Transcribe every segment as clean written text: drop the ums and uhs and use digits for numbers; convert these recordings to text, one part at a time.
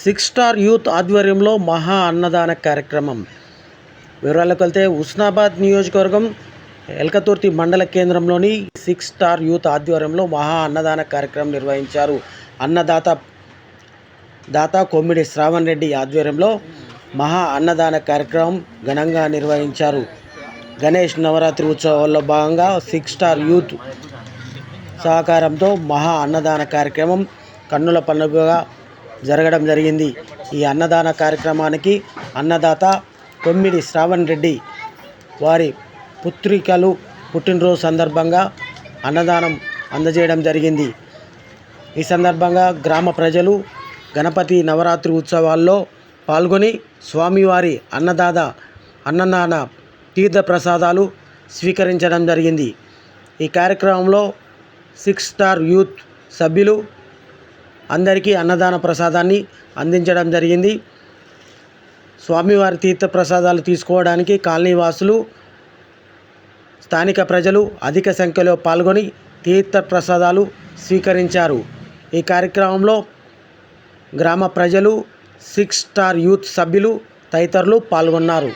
Six star youth ఆధ్వర్యంలో మహా అన్నదాన కార్యక్రమం. వివరాలకు వెళ్తే హుస్నాబాద్ నియోజకవర్గం ఎల్కతుర్తి మండల కేంద్రంలోని సిక్స్ స్టార్ యూత్ ఆధ్వర్యంలో మహా అన్నదాన కార్యక్రమం నిర్వహించారు. దాతా కొమ్మిడి శ్రావణ్ రెడ్డి ఆధ్వర్యంలో మహా అన్నదాన కార్యక్రమం ఘనంగా నిర్వహించారు. గణేష్ నవరాత్రి ఉత్సవాల్లో భాగంగా సిక్స్ స్టార్ యూత్ సహకారంతో మహా అన్నదాన కార్యక్రమం కన్నుల పండుగగా జరగడం జరిగింది. ఈ అన్నదాన కార్యక్రమానికి అన్నదాత కొమ్మిడి శ్రావణ్ రెడ్డి వారి పుత్రికలు పుట్టినరోజు సందర్భంగా అన్నదానం అందజేయడం జరిగింది. ఈ సందర్భంగా గ్రామ ప్రజలు గణపతి నవరాత్రి ఉత్సవాల్లో పాల్గొని స్వామివారి అన్నదాన తీర్థ ప్రసాదాలు స్వీకరించడం జరిగింది. ఈ కార్యక్రమంలో సిక్స్ స్టార్ యూత్ సభ్యులు అందరికీ అన్నదాన ప్రసాదాన్ని అందించడం జరిగింది. స్వామివారి తీర్థ ప్రసాదాలు తీసుకోవడానికి కాలనీ వాసులు, స్థానిక ప్రజలు అధిక సంఖ్యలో పాల్గొని తీర్థ ప్రసాదాలు స్వీకరించారు. ఈ కార్యక్రమంలో గ్రామ ప్రజలు, సిక్స్ స్టార్ యూత్ సభ్యులు తదితరులు పాల్గొన్నారు.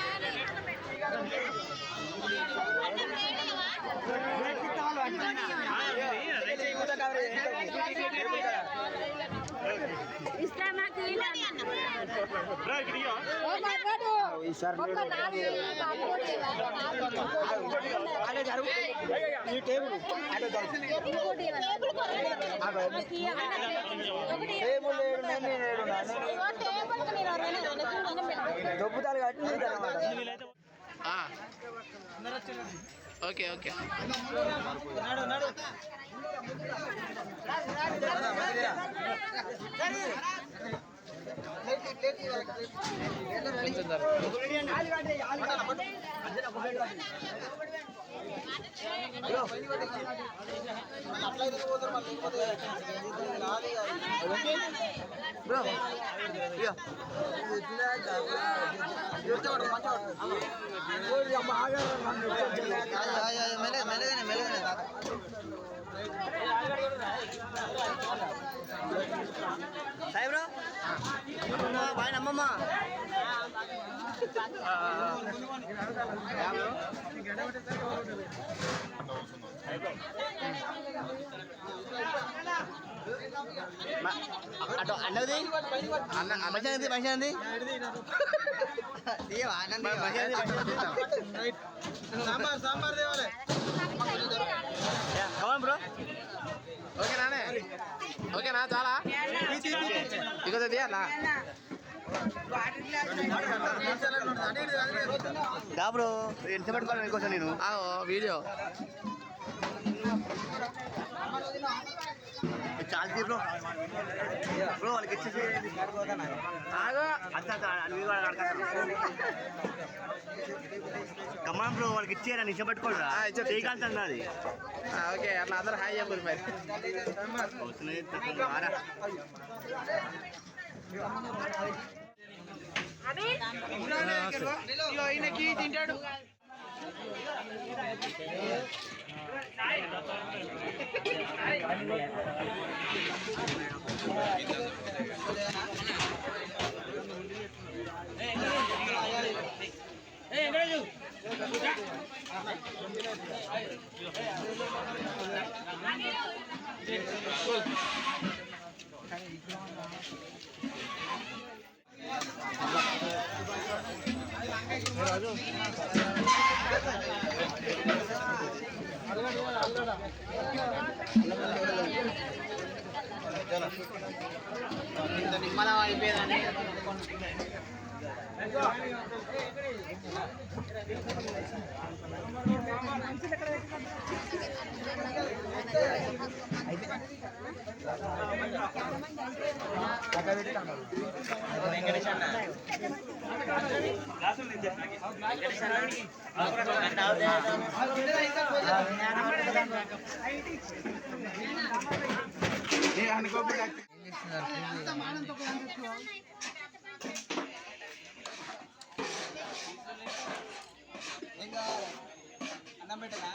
Okay okay Sai bro bye నమ్మమ్మ అటు అన్నది మంచిది మంచిది సాంబార్ దేవాలి బ్రో. ఓకేనా ఓకేనా చాలా ఇక తీయాలా దా బ్రో ఎంత పెట్టుకోవాలి మీకోసం నేను వీడియో చాలు బ్రో బ్రో వాళ్ళకి ఇచ్చేసి కమాన్ బ్రో వాళ్ళకి ఇచ్చేయరా నిజం పెట్టుకోరా చేయగలుగుతుంది అది. ఓకే అట్లా అందరూ హాయ్ చెప్పారు మరి ఈయనకి తింటాడు. నిమ్మలం అయిపోయేదాన్ని వెంకటేష్ అన్న ఇంకా అన్నం పెట్టనా